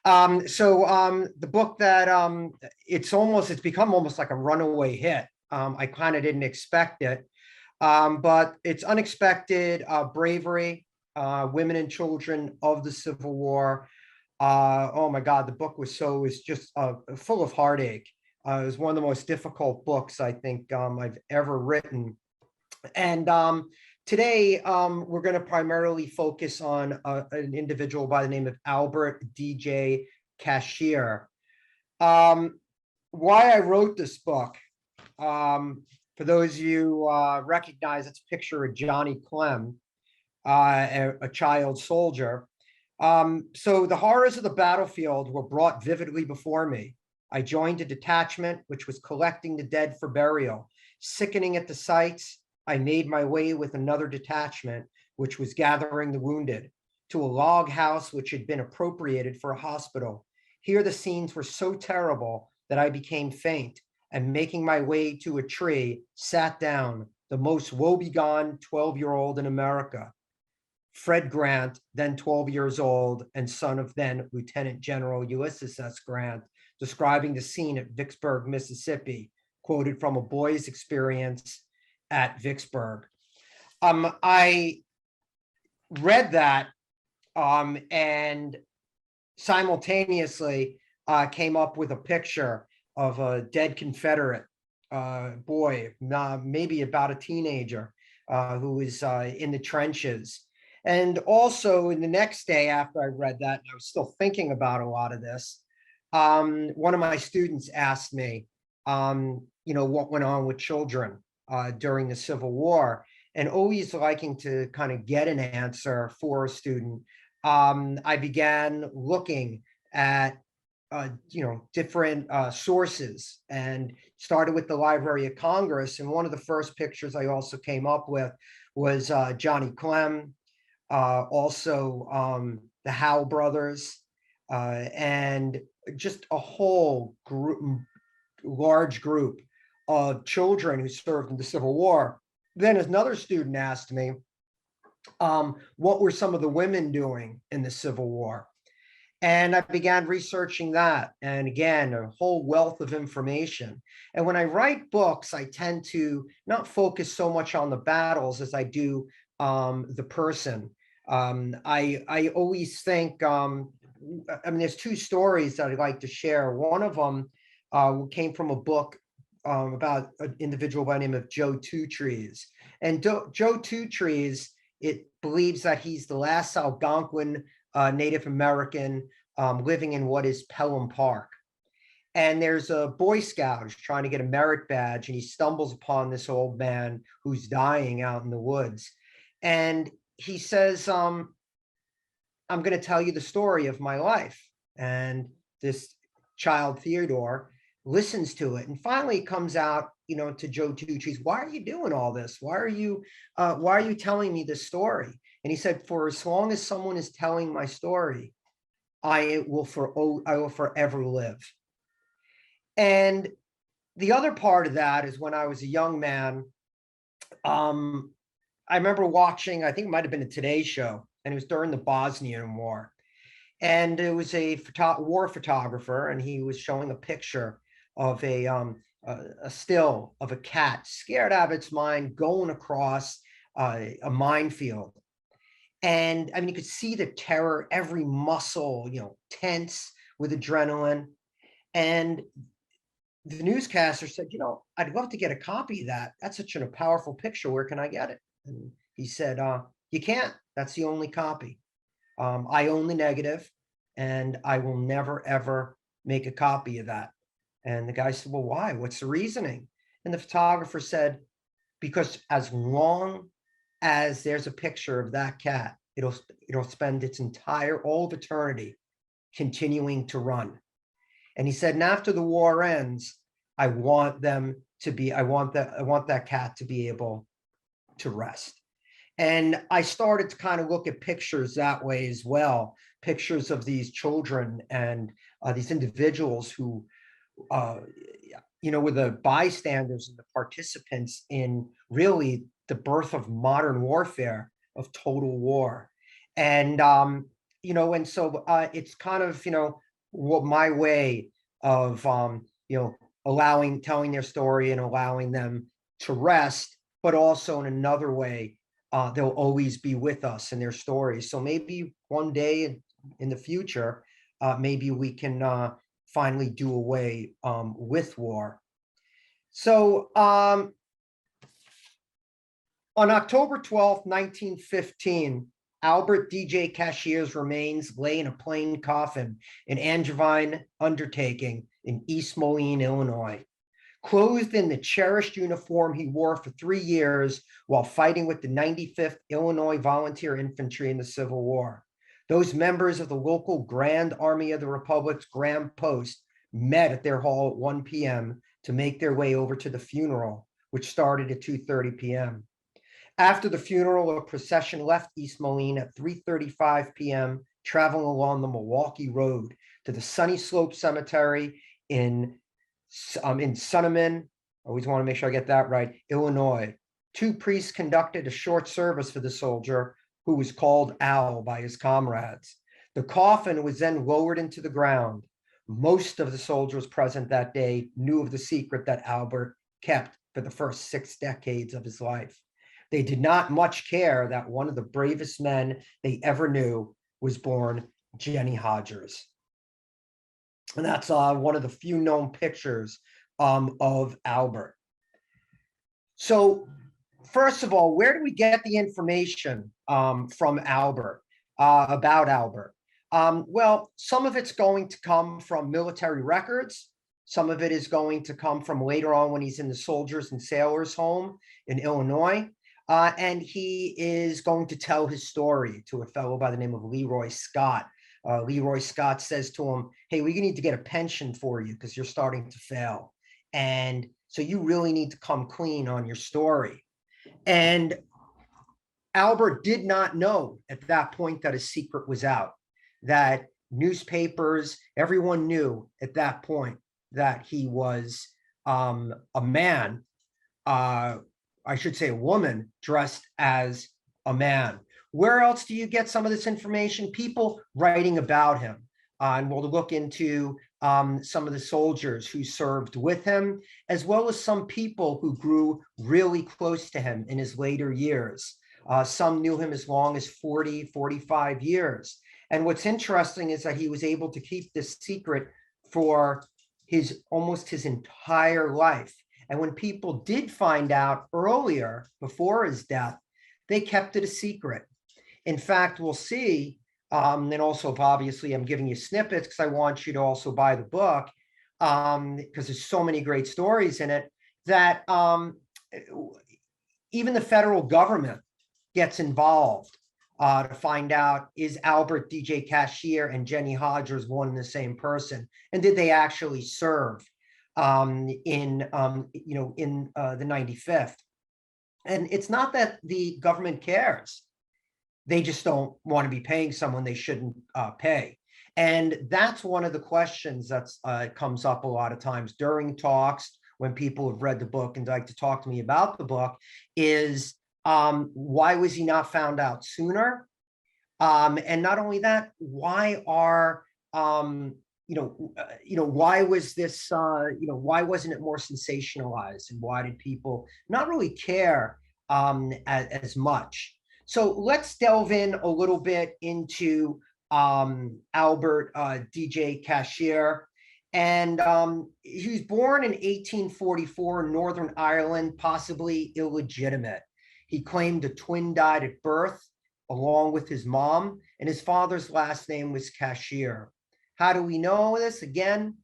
The book that it's become almost like a runaway hit. I kind of didn't expect it, but it's Unexpected Bravery, Women and Children of the Civil War. Oh my God, the book was just full of heartache. It was one of the most difficult books I think I've ever written. And today we're going to primarily focus on an individual by the name of Albert DJ Cashier. Why I wrote this book, for those of you recognize, it's a picture of Johnny Clem, a child soldier. So the horrors of the battlefield were brought vividly before me. I joined a detachment which was collecting the dead for burial. Sickening at the sights, I made my way with another detachment, which was gathering the wounded, to a log house which had been appropriated for a hospital. Here the scenes were so terrible that I became faint, and making my way to a tree, sat down, the most woebegone 12-year-old in America. Fred Grant, then 12 years old and son of then Lieutenant General Ulysses S. Grant, describing the scene at Vicksburg, Mississippi, quoted from A Boy's Experience at Vicksburg. I read that and simultaneously came up with a picture of a dead Confederate boy, maybe about a teenager, who was in the trenches. And also in the next day after I read that, and I was still thinking about a lot of this, one of my students asked me, what went on with children during the Civil War, and always liking to kind of get an answer for a student. I began looking at different sources, and started with the Library of Congress. And one of the first pictures I also came up with was Johnny Clem, also the Howe brothers, and just a whole large group of children who served in the Civil War. Then another student asked me, what were some of the women doing in the Civil War? And I began researching that. And again, a whole wealth of information. And when I write books, I tend to not focus so much on the battles as I do the person. I always think, there's two stories that I'd like to share. One of them came from a book about an individual by the name of Joe Two Trees. And Joe Two Trees, it believes that he's the last Algonquin Native American living in what is Pelham Park. And there's a Boy Scout who's trying to get a merit badge, and he stumbles upon this old man who's dying out in the woods. And he says, I'm going to tell you the story of my life. And this child, Theodore, listens to it, and finally comes out, to Joe Two Trees. Why are you doing all this? Why are you telling me this story? And he said, for as long as someone is telling my story, I will forever live. And the other part of that is when I was a young man, I remember watching, I think it might have been a Today Show, and it was during the Bosnian War. And it was a war photographer, and he was showing a picture of a still of a cat scared out of its mind going across a minefield. And I mean, you could see the terror, every muscle, tense with adrenaline. And the newscaster said, I'd love to get a copy of that. That's such a powerful picture. Where can I get it? And he said, you can't. That's the only copy. I own the negative, and I will never, ever make a copy of that. And the guy said, well, why? What's the reasoning? And the photographer said, because as long as there's a picture of that cat, it'll spend its all of eternity continuing to run. And he said, and after the war ends, I want that cat to be able to rest. And I started to kind of look at pictures that way as well, pictures of these children and these individuals who, were the bystanders and the participants in really the birth of modern warfare, of total war. And, and so it's kind of, what my way of telling their story and allowing them to rest, but also in another way, they'll always be with us in their stories. So maybe one day in the future, maybe we can finally do away with war. So on October 12th, 1915, Albert DJ Cashier's remains lay in a plain coffin in Angevine Undertaking in East Moline, Illinois. Clothed in the cherished uniform he wore for 3 years while fighting with the 95th Illinois Volunteer Infantry in the Civil War. Those members of the local Grand Army of the Republic's Graham Post met at their hall at 1 p.m. to make their way over to the funeral, which started at 2:30 p.m. After the funeral, a procession left East Moline at 3:35 p.m., traveling along the Milwaukee Road to the Sunny Slope Cemetery in Sunderman, I always want to make sure I get that right, Illinois. 2 priests conducted a short service for the soldier, who was called Al by his comrades. The coffin was then lowered into the ground. Most of the soldiers present that day knew of the secret that Albert kept for the first 6 decades of his life. They did not much care that one of the bravest men they ever knew was born Jenny Hodgers. And that's one of the few known pictures of Albert. So first of all, where do we get the information from Albert, about Albert? Well, some of it's going to come from military records. Some of it is going to come from later on when he's in the Soldiers and Sailors Home in Illinois. And he is going to tell his story to a fellow by the name of Leroy Scott. Leroy Scott says to him, hey, we need to get a pension for you because you're starting to fail. And so you really need to come clean on your story. And Albert did not know at that point that his secret was out, that newspapers, everyone knew at that point that he was a man, I should say a woman dressed as a man. Where else do you get some of this information? People writing about him. And we'll look into some of the soldiers who served with him, as well as some people who grew really close to him in his later years. Some knew him as long as 40, 45 years. And what's interesting is that he was able to keep this secret for almost his entire life. And when people did find out earlier, before his death, they kept it a secret. In fact, we'll see, and also obviously I'm giving you snippets because I want you to also buy the book, because there's so many great stories in it, that even the federal government gets involved to find out, is Albert DJ Cashier and Jenny Hodgers one and the same person? And did they actually serve in the 95th? And it's not that the government cares. They just don't want to be paying someone they shouldn't pay. And that's one of the questions that comes up a lot of times during talks when people have read the book and like to talk to me about the book, is why was he not found out sooner? And not only that, why are why was this, why wasn't it more sensationalized? And why did people not really care as much? So let's delve in a little bit into Albert DJ Cashier. And he was born in 1844 in Northern Ireland, possibly illegitimate. He claimed a twin died at birth along with his mom, and his father's last name was Cashier. How do we know this? Again,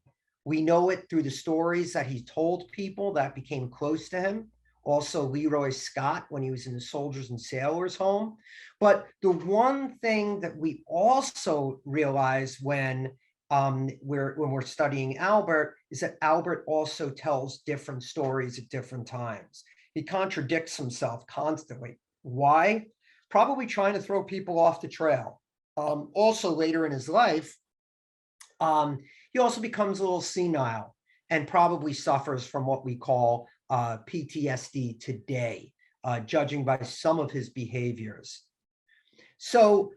we know it through the stories that he told people that became close to him. Also Leroy Scott when he was in the Soldiers and Sailors Home. But the one thing that we also realize when we're studying Albert is that Albert also tells different stories at different times. He contradicts himself constantly. Why? Probably trying to throw people off the trail. Also later in his life, he also becomes a little senile and probably suffers from what we call PTSD today, judging by some of his behaviors. So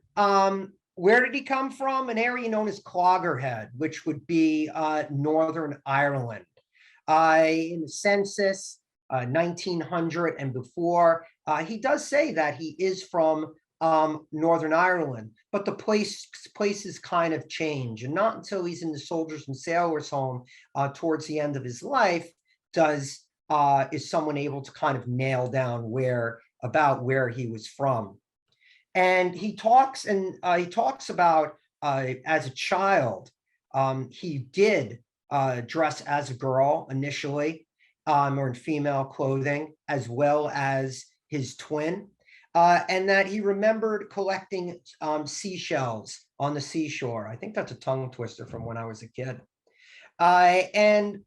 Where did he come from? An area known as Cloggerhead, which would be Northern Ireland. In the census, 1900 and before, he does say that he is from Northern Ireland, but the places kind of change. And not until he's in the Soldiers and Sailors Home towards the end of his life is someone able to kind of nail down where he was from. And he talks about as a child, he did dress as a girl initially, or in female clothing, as well as his twin, and that he remembered collecting seashells on the seashore. I think that's a tongue twister from when I was a kid. And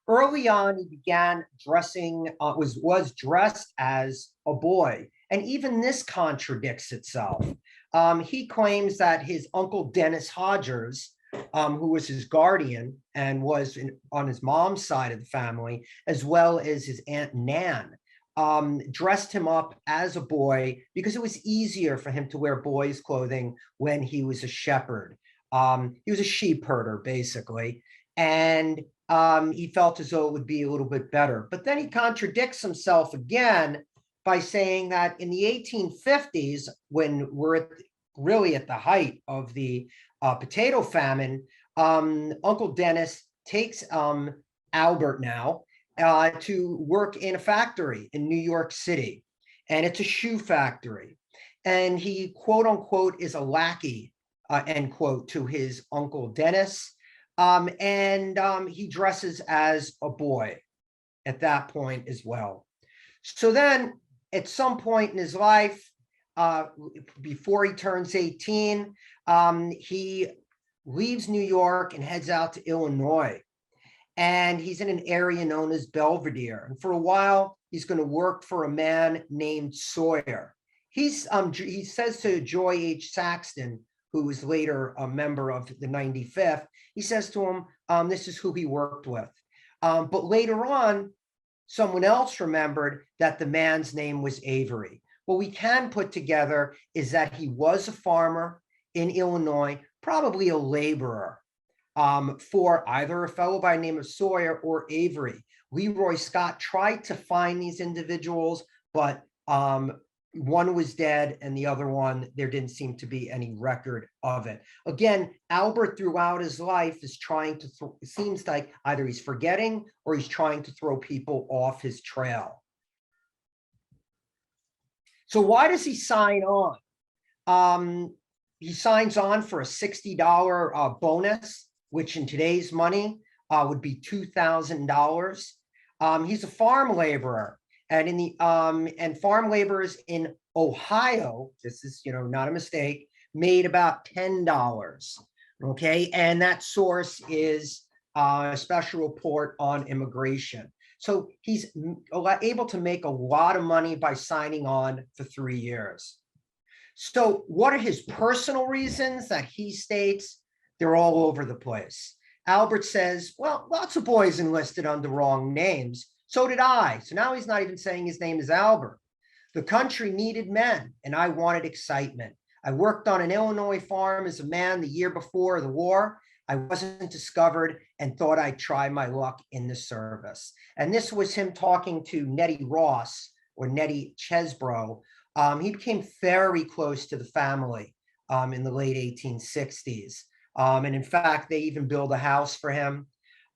early on, he began dressing, was dressed as a boy. And even this contradicts itself. He claims that his uncle Dennis Hodgers, who was his guardian and was on his mom's side of the family, as well as his Aunt Nan, dressed him up as a boy because it was easier for him to wear boys' clothing when he was a shepherd. He was a sheep herder, basically. And he felt as though it would be a little bit better. But then he contradicts himself again by saying that in the 1850s, when we're really at the height of the potato famine, Uncle Dennis takes Albert now to work in a factory in New York City. And it's a shoe factory. And he, quote unquote, is a lackey, end quote, to his Uncle Dennis. And he dresses as a boy at that point as well. So then at some point in his life, before he turns 18, he leaves New York and heads out to Illinois. And he's in an area known as Belvedere. And for a while, he's going to work for a man named Sawyer. He says to Joy H. Saxton, who was later a member of the 95th, he says to him, this is who he worked with. But later on, someone else remembered that the man's name was Avery. What we can put together is that he was a farmer in Illinois, probably a laborer for either a fellow by the name of Sawyer or Avery. Leroy Scott tried to find these individuals, but one was dead and the other one, there didn't seem to be any record of it. Again, Albert throughout his life is trying to, it seems like either he's forgetting or he's trying to throw people off his trail. So why does he sign on? He signs on for a $60 bonus, which in today's money would be $2,000. He's a farm laborer. And in the and farm laborers in Ohio, this is not a mistake, made about $10. Okay, and that source is a special report on immigration. So he's able to make a lot of money by signing on for 3 years. So what are his personal reasons that he states? They're all over the place. Albert says, well, lots of boys enlisted under wrong names. So did I. So now he's not even saying his name is Albert. The country needed men, and I wanted excitement. I worked on an Illinois farm as a man the year before the war. I wasn't discovered and thought I'd try my luck in the service. And this was him talking to Nettie Ross or Nettie Chesbro. He became very close to the family in the late 1860s. And in fact, they even built a house for him.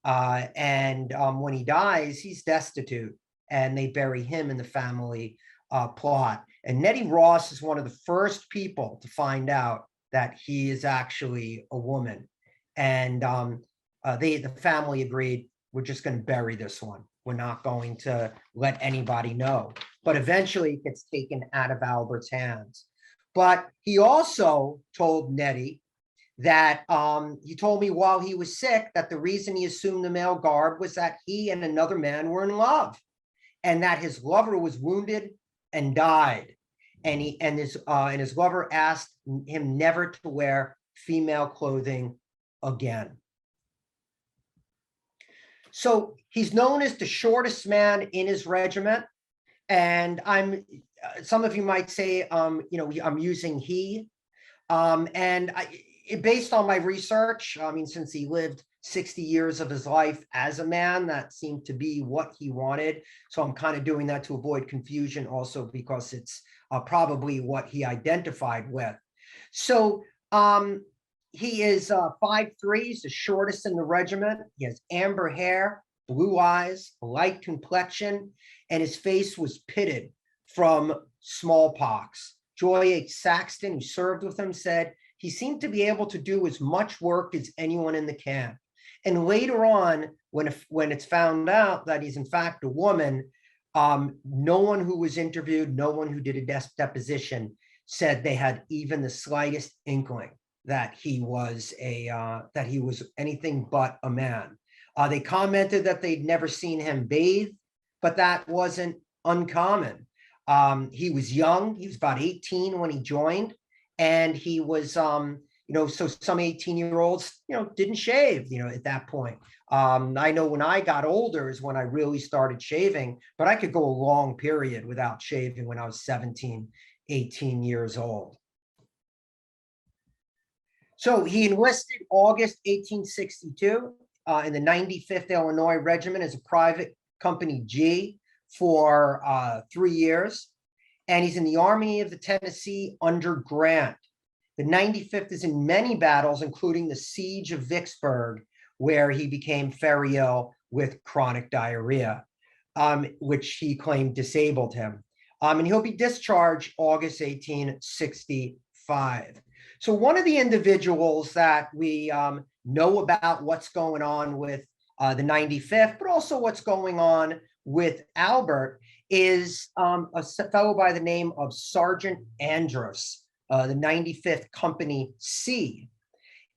And when he dies, he's destitute, and they bury him in the family plot. And Nettie Ross is one of the first people to find out that he is actually a woman. And the family agreed, we're just going to bury this one. We're not going to let anybody know. But eventually it gets taken out of Albert's hands. But he also told Nettie that he told me while he was sick that the reason he assumed the male garb was that he and another man were in love, and that his lover was wounded and died. And his lover asked him never to wear female clothing again. So he's known as the shortest man in his regiment. And some of you might say, I'm using he. Based on my research, I mean, since he lived 60 years of his life as a man, that seemed to be what he wanted. So I'm kind of doing that to avoid confusion, also because it's probably what he identified with. So he is 5'3", he's the shortest in the regiment. He has amber hair, blue eyes, light complexion, and his face was pitted from smallpox. Joy H. Saxton, who served with him, said he seemed to be able to do as much work as anyone in the camp. And later on, when it's found out that he's in fact a woman, no one who was interviewed, no one who did a deposition said they had even the slightest inkling that he was anything but a man. They commented that they'd never seen him bathe, but that wasn't uncommon. He was young. He was about 18 when he joined, and he was, so some 18-year-olds, didn't shave, at that point. I know when I got older is when I really started shaving, but I could go a long period without shaving when I was 17, 18 years old. So he enlisted August 1862 in the 95th Illinois Regiment as a private company G for 3 years. And he's in the Army of the Tennessee under Grant. The 95th is in many battles, including the Siege of Vicksburg, where he became very ill with chronic diarrhea, which he claimed disabled him. And he'll be discharged August 1865. So one of the individuals that we know about what's going on with the 95th, but also what's going on with Albert, is a fellow by the name of Sergeant Andros, the 95th Company C.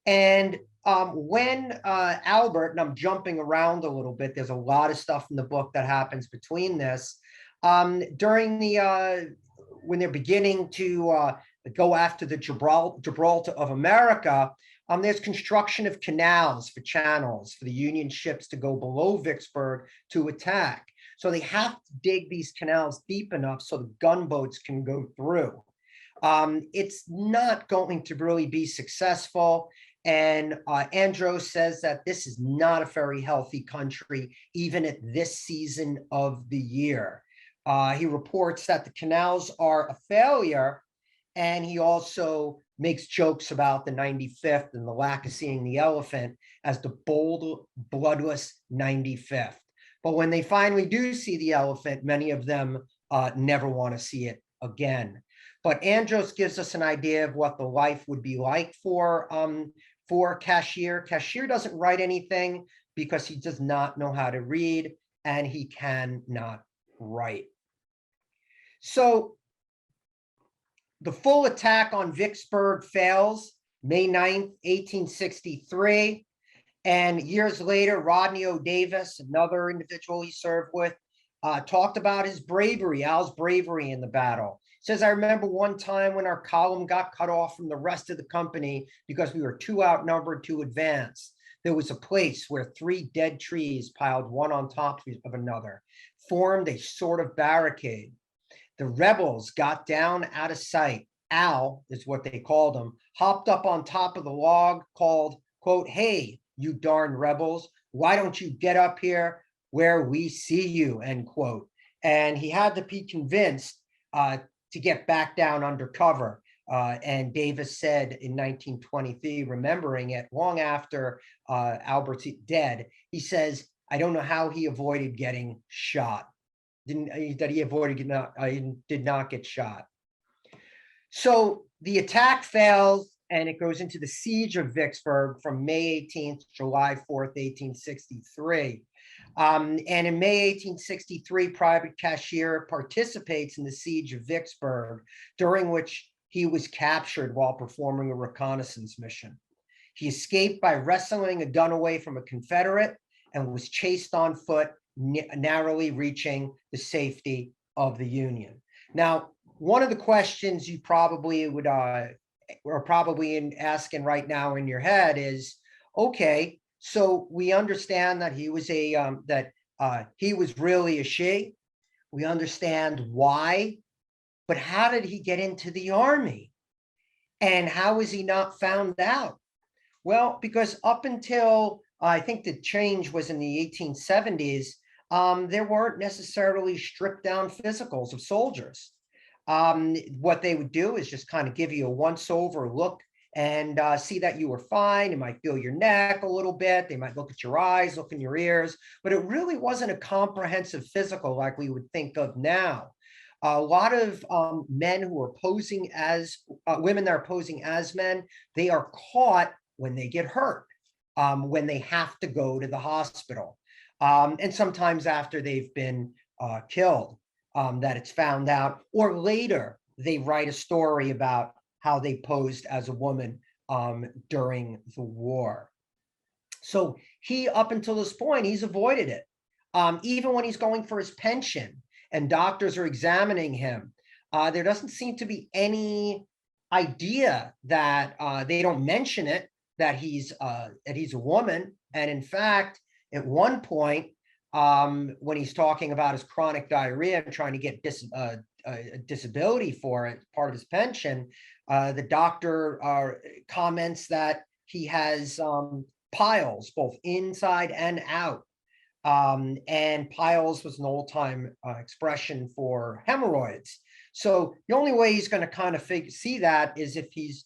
And when Albert, and I'm jumping around a little bit, there's a lot of stuff in the book that happens between this, during the, when they're beginning to go after the Gibraltar of America, there's construction of canals for channels for the Union ships to go below Vicksburg to attack. So they have to dig these canals deep enough so the gunboats can go through. It's not going to really be successful. And Andros says that this is not a very healthy country, even at this season of the year. He reports that the canals are a failure, and he also makes jokes about the 95th and the lack of seeing the elephant as the bold, bloodless 95th. But when they finally do see the elephant, many of them never want to see it again. But Andros gives us an idea of what the life would be like for Cashier. Cashier doesn't write anything because he does not know how to read, and he cannot write. So the full attack on Vicksburg fails May 9th, 1863. And years later, Rodney O. Davis, another individual he served with, talked about his bravery, Al's bravery in the battle. He says, I remember one time when our column got cut off from the rest of the company because we were too outnumbered to advance. There was a place where 3 dead trees piled one on top of another formed a sort of barricade. The rebels got down out of sight. Al is what they called him, hopped up on top of the log, called, quote, hey, you darn rebels, why don't you get up here where we see you, end quote. And he had to be convinced to get back down under cover. And Davis said in 1923, remembering it long after Albert's dead, he says, I don't know how he avoided getting shot. Did not get shot. So the attack fails, and it goes into the Siege of Vicksburg from May 18th, July 4th, 1863. And in May 1863, Private Cashier participates in the Siege of Vicksburg, during which he was captured while performing a reconnaissance mission. He escaped by wrestling a gun away from a Confederate and was chased on foot, narrowly reaching the safety of the Union. Now, one of the questions you probably would are probably asking right now in your head is, okay, so we understand that he was he was really a she. We understand why, but how did he get into the Army? And how is he not found out? Well, because up until I think the change was in the 1870s, there weren't necessarily stripped down physicals of soldiers. What they would do is just kind of give you a once over look and see that you were fine. They might feel your neck a little bit. They might look at your eyes, look in your ears, but it really wasn't a comprehensive physical like we would think of now. A lot of men who are posing as women that are posing as men, they are caught when they get hurt, when they have to go to the hospital. And sometimes after they've been killed, that it's found out, or later they write a story about how they posed as a woman during the war. So he, up until this point, he's avoided it. Even when he's going for his pension and doctors are examining him, there doesn't seem to be any idea that they don't mention it, that he's a woman. And in fact, at one point, when he's talking about his chronic diarrhea and trying to get a disability for it, part of his pension, the doctor comments that he has piles both inside and out. And piles was an old-time expression for hemorrhoids. So the only way he's going to kind of see that is if he's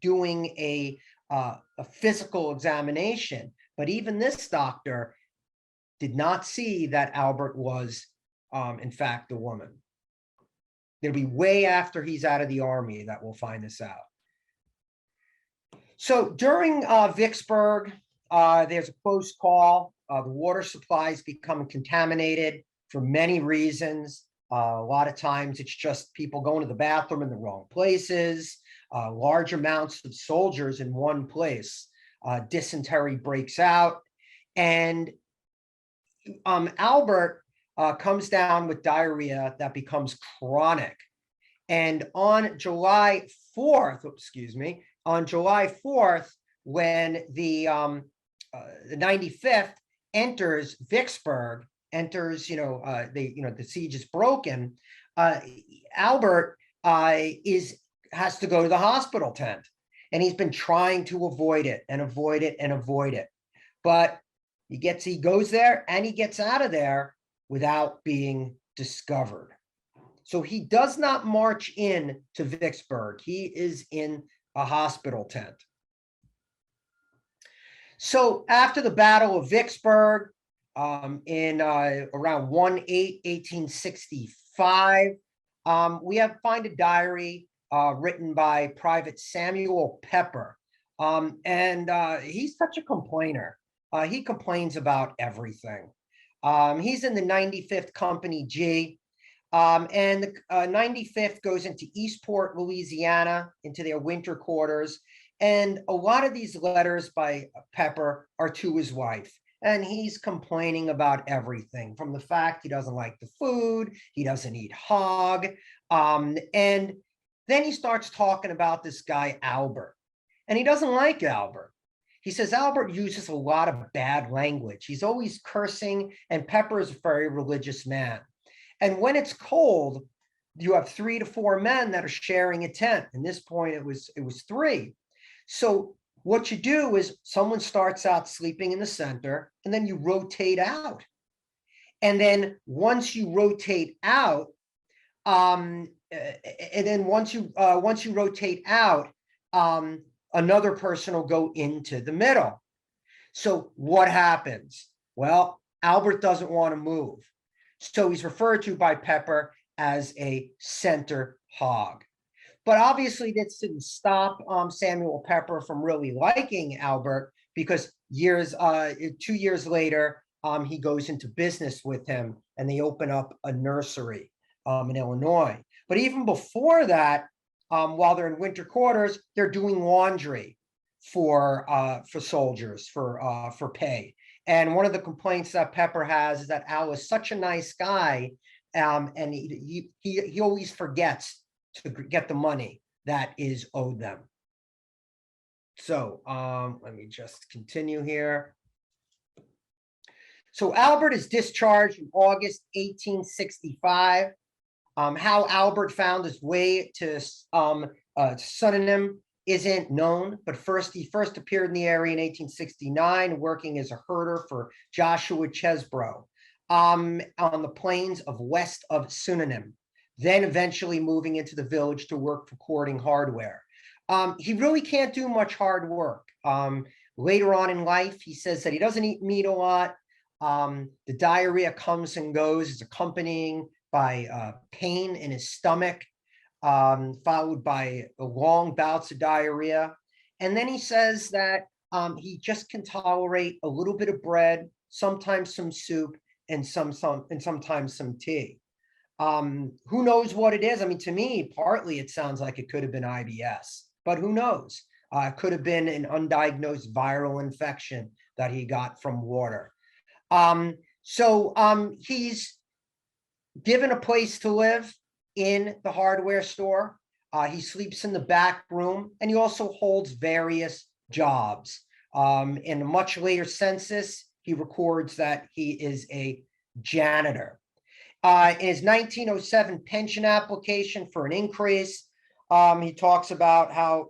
doing a physical examination. But even this doctor did not see that Albert was, in fact, a woman. It'll be way after he's out of the army that we'll find this out. So during Vicksburg, there's a close call. The water supplies become contaminated for many reasons. A lot of times it's just people going to the bathroom in the wrong places, large amounts of soldiers in one place. Dysentery breaks out, and Albert comes down with diarrhea that becomes chronic. And on July 4th, on July 4th, when the 95th enters Vicksburg, the siege is broken, Albert has to go to the hospital tent, and he's been trying to avoid it and avoid it and avoid it. But he goes there and he gets out of there without being discovered. So he does not march in to Vicksburg. He is in a hospital tent. So after the Battle of Vicksburg, in around 1/8/1865, we find a diary written by Private Samuel Pepper. And he's such a complainer. He complains about everything. He's in the 95th Company G, and the 95th goes into Eastport, Louisiana, into their winter quarters. And a lot of these letters by Pepper are to his wife. And he's complaining about everything, from the fact he doesn't like the food, he doesn't eat hog. And then he starts talking about this guy, Albert. And he doesn't like Albert. He says Albert uses a lot of bad language. He's always cursing, and Pepper is a very religious man. And when it's cold, you have 3 to 4 men that are sharing a tent. At this point, it was 3. So what you do is someone starts out sleeping in the center, and then you rotate out. And then once you rotate out, another person will go into the middle. So what happens? Well, Albert doesn't want to move. So he's referred to by Pepper as a center hog. But obviously this didn't stop Samuel Pepper from really liking Albert, because 2 years later, he goes into business with him, and they open up a nursery in Illinois. But even before that, while they're in winter quarters, they're doing laundry for soldiers for pay. And one of the complaints that Pepper has is that Al is such a nice guy, and he always forgets to get the money that is owed them. So let me just continue here. So Albert is discharged in August 1865. How Albert found his way to pseudonym isn't known, but he first appeared in the area in 1869, working as a herder for Joshua Chesbro on the plains of west of Sunanim, then eventually moving into the village to work for Cording Hardware. He really can't do much hard work. Later on in life, he says that he doesn't eat meat a lot. The diarrhea comes and goes, is accompanying by pain in his stomach, followed by long bouts of diarrhea. And then he says that he just can tolerate a little bit of bread, sometimes some soup, and sometimes some tea. Who knows what it is? I mean, to me, partly it sounds like it could have been IBS, but who knows? It could have been an undiagnosed viral infection that he got from water. He's given a place to live in the hardware store. He sleeps in the back room, and he also holds various jobs. In a much later census, he records that he is a janitor. In his 1907 pension application for an increase, he talks about how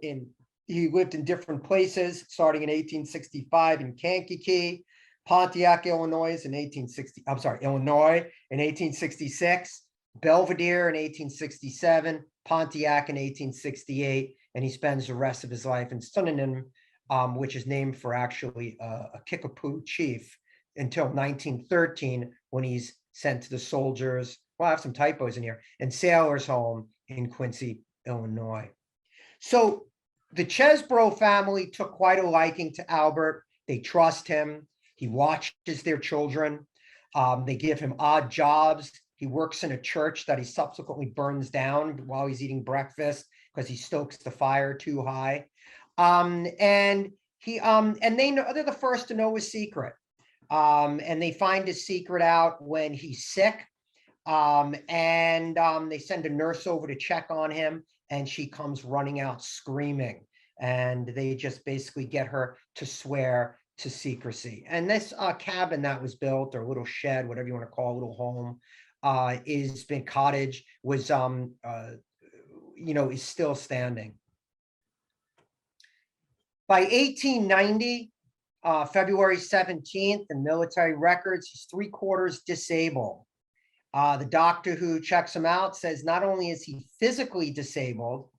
he lived in different places, starting in 1865 in Kankakee, Pontiac, Illinois in 1866, Belvedere in 1867, Pontiac in 1868, and he spends the rest of his life in Sunanim, which is named for actually a Kickapoo chief, until 1913, when he's sent to the soldiers. Well, I have some typos in here, and sailors' home in Quincy, Illinois. So the Chesbro family took quite a liking to Albert. They trust him. He watches their children. They give him odd jobs. He works in a church that he subsequently burns down while he's eating breakfast because he stokes the fire too high. And they know they're the first to know his secret. And they find his secret out when he's sick. They send a nurse over to check on him, and she comes running out screaming. And they just basically get her to swear to secrecy. And this cabin that was built, or little shed, whatever you want to call it, little home, is been cottage, was is still standing. By 1890, February 17th, in military records, he's 3/4 disabled. The doctor who checks him out says not only is he physically disabled,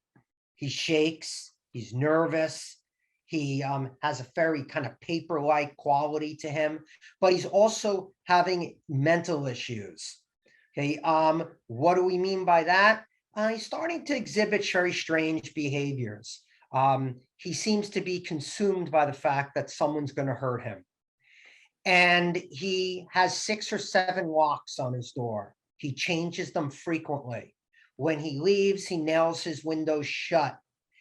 he shakes, he's nervous, he has a very kind of paper-like quality to him, but he's also having mental issues. Okay, what do we mean by that? He's starting to exhibit very strange behaviors. He seems to be consumed by the fact that someone's going to hurt him. And he has 6 or 7 locks on his door. He changes them frequently. When he leaves, he nails his windows shut.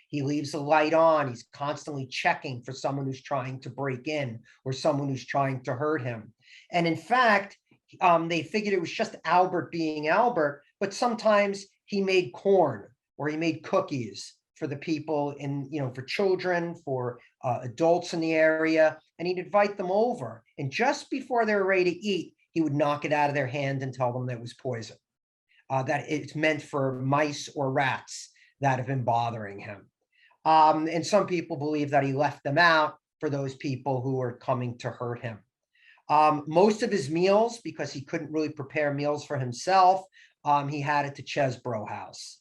He leaves the light on. He's constantly checking for someone who's trying to break in or someone who's trying to hurt him. And in fact, they figured it was just Albert being Albert, but sometimes he made corn or he made cookies for the people for children, for adults in the area, and he'd invite them over. And just before they were ready to eat, he would knock it out of their hand and tell them that it was poison, that it's meant for mice or rats that have been bothering him. And some people believe that he left them out for those people who were coming to hurt him. Most of his meals, because he couldn't really prepare meals for himself, he had at the Chesbro house.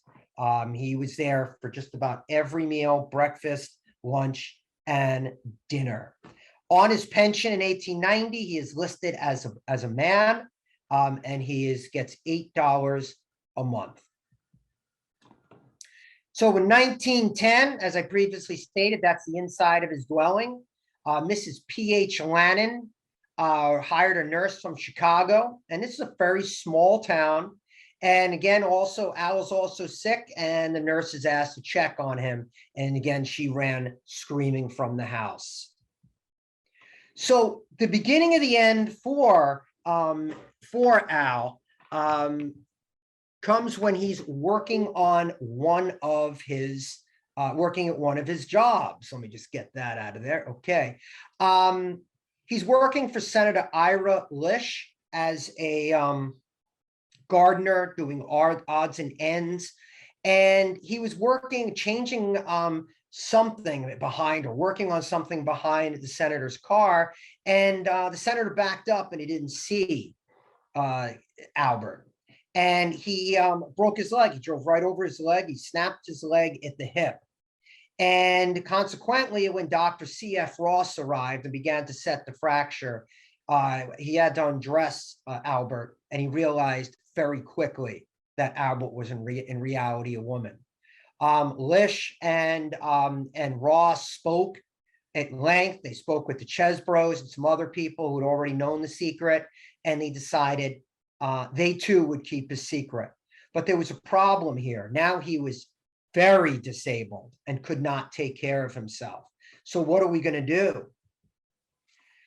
He was there for just about every meal, breakfast, lunch, and dinner. On his pension in 1890, he is listed as a man, and he gets $8 a month. So in 1910, as I previously stated, that's the inside of his dwelling. Mrs. P.H. Lannon hired a nurse from Chicago, and this is a very small town. And again, Al is also sick, and the nurse is asked to check on him. And again, she ran screaming from the house. So the beginning of the end for Al comes when he's working on one of his jobs. Let me just get that out of there. Okay. He's working for Senator Ira Lish as a gardener, doing odds and ends. And he was changing something behind, or working on something behind the senator's car. And the senator backed up and he didn't see Albert. And he broke his leg. He drove right over his leg. He snapped his leg at the hip. And consequently, when Dr. C.F. Ross arrived and began to set the fracture, he had to undress Albert, and he realized very quickly that Albert was in reality a woman. Lish and Ross spoke at length. They spoke with the Chesbros and some other people who had already known the secret, and they decided they too would keep his secret. But there was a problem here. Now he was very disabled and could not take care of himself. So what are we going to do?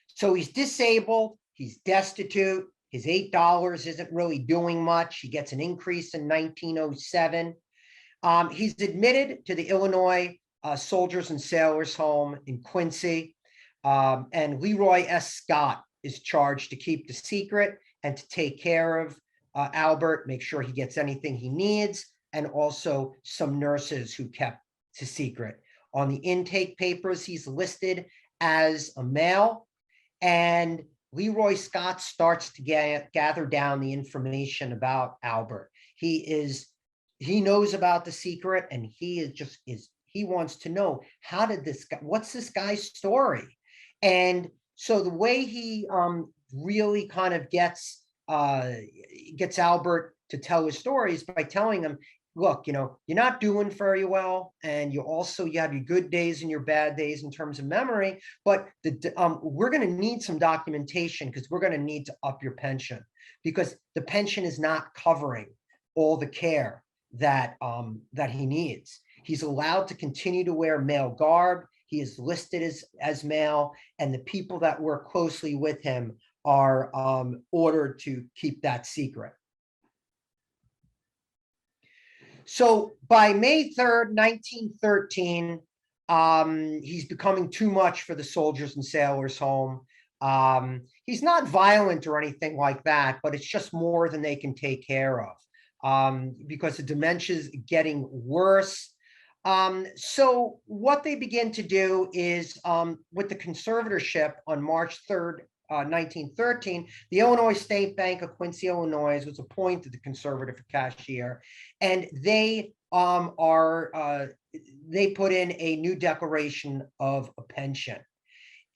So he's disabled, he's destitute, his $8 isn't really doing much. He gets an increase in 1907. He's admitted to the Illinois Soldiers and Sailors Home in Quincy, and Leroy S. Scott is charged to keep the secret and to take care of Albert, make sure he gets anything he needs, and also some nurses who kept the secret. On the intake papers, he's listed as a male, and Leroy Scott starts to gather down the information about Albert. He knows about the secret, and he wants to know, how did this guy, what's this guy's story? And so the way he really kind of gets Albert to tell his story is by telling him, look, you're not doing very well, and you have your good days and your bad days in terms of memory, but we're going to need some documentation, because we're going to need to up your pension, because the pension is not covering all the care that he needs. He's allowed to continue to wear male garb. He is listed as male, and the people that work closely with him are ordered to keep that secret. So by May 3rd, 1913, he's becoming too much for the Soldiers and Sailors Home. He's not violent or anything like that, but it's just more than they can take care of, because the dementia is getting worse. So what they begin to do is, with the conservatorship on March 3rd, 1913, the Illinois State Bank of Quincy, Illinois was appointed the conservator for cashier, and they put in a new declaration of a pension,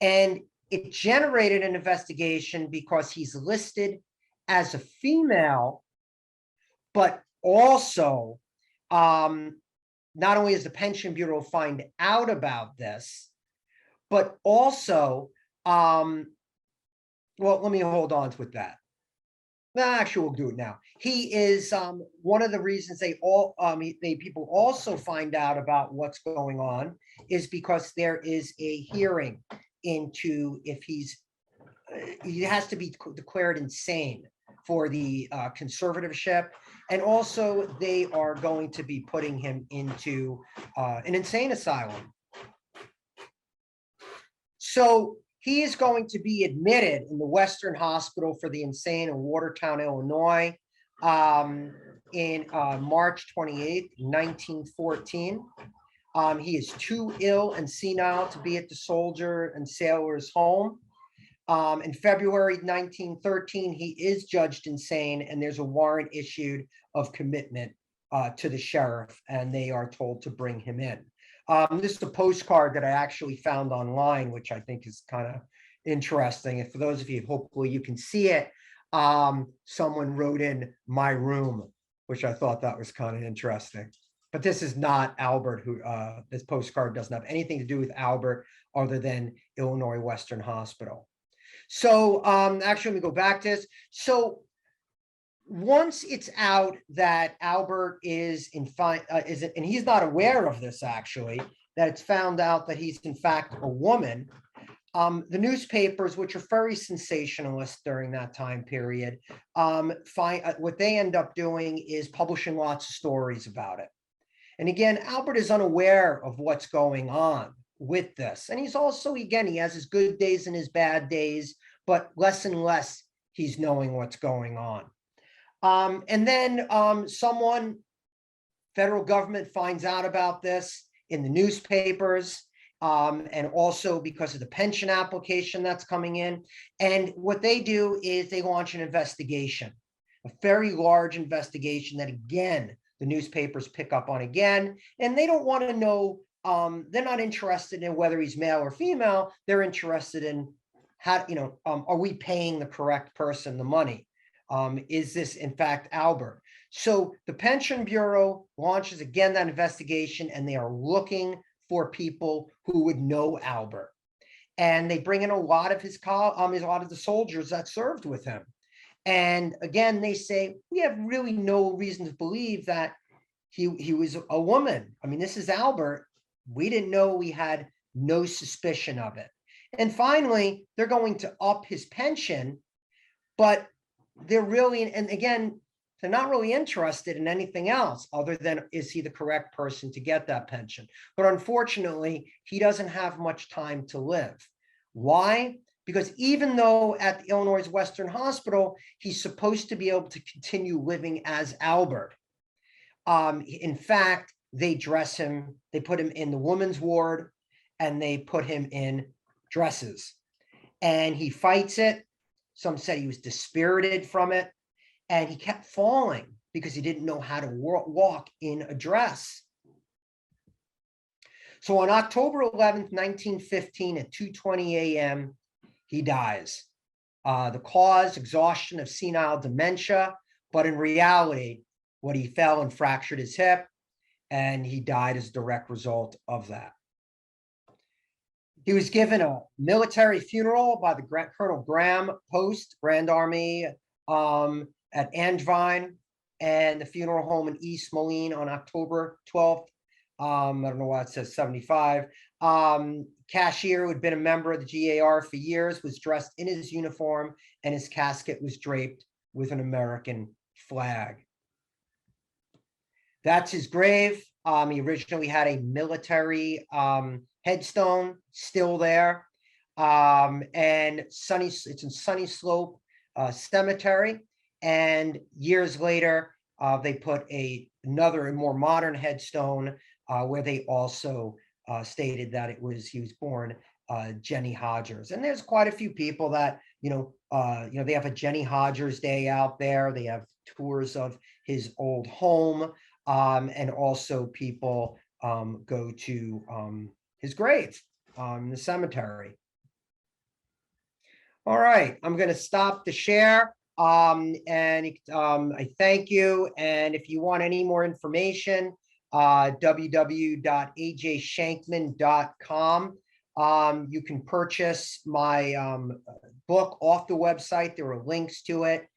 and it generated an investigation because he's listed as a female, but also not only does the Pension Bureau find out about this, but also well, let me hold on with that. Actually, we'll do it now. He is one of the reasons people also find out about what's going on is because there is a hearing into if he has to be declared insane for the conservatorship, and also they are going to be putting him into an insane asylum. So he is going to be admitted in the Western Hospital for the Insane in Watertown, Illinois, in March 28th, 1914. He is too ill and senile to be at the Soldier and Sailors Home. In February 1913, he is judged insane, and there's a warrant issued of commitment to the sheriff, and they are told to bring him in. This is a postcard that I actually found online, which I think is kind of interesting. And for those of you, hopefully you can see it. Someone wrote in "my room," which I thought that was kind of interesting. But this is not Albert, this postcard doesn't have anything to do with Albert other than Illinois Western Hospital. So actually, let me go back to this. So once it's out that Albert is and he's not aware of this actually, that it's found out that he's in fact a woman, the newspapers, which are very sensationalist during that time period, what they end up doing is publishing lots of stories about it. And again, Albert is unaware of what's going on with this. And he's also, again, he has his good days and his bad days, but less and less he's knowing what's going on. And then someone Federal government finds out about this in the newspapers, and also because of the pension application that's coming in. And what they do is they launch an investigation, a very large investigation that, again, the newspapers pick up on again, and they don't want to know, they're not interested in whether he's male or female. They're interested in how, are we paying the correct person the money? Is this in fact Albert? So the Pension Bureau launches again that investigation, and they are looking for people who would know Albert. And they bring in a lot of a lot of the soldiers that served with him. And again, they say, we have really no reason to believe that he was a woman. I mean, this is Albert. We didn't know, we had no suspicion of it. And finally, they're going to up his pension, but they're really, and again, they're not really interested in anything else other than, is he the correct person to get that pension? But unfortunately, he doesn't have much time to live. Why? Because even though at the Illinois Western Hospital, he's supposed to be able to continue living as Albert. In fact, they dress him, they put him in the women's ward, and they put him in dresses. And he fights it. Some said he was dispirited from it, and he kept falling because he didn't know how to walk in a dress. So on October 11th, 1915 at 2:20 a.m., he dies. The cause, exhaustion of senile dementia, but in reality, what he fell and fractured his hip, and he died as a direct result of that. He was given a military funeral by the Colonel Graham Post, Grand Army, at Angevine, and the funeral home in East Moline on October 12th. I don't know why it says 75. Cashier, who had been a member of the GAR for years, was dressed in his uniform, and his casket was draped with an American flag. That's his grave. He originally had a military headstone still there. And it's in Sunny Slope Cemetery. And years later, they put another and more modern headstone where they also stated that he was born Jenny Hodgers. And there's quite a few people that, they have a Jenny Hodgers Day out there. They have tours of his old home. And also people go to his grave in the cemetery. All right, I'm going to stop the share. And I thank you. And if you want any more information, www.ajschenkman.com. You can purchase my book off the website. There are links to it.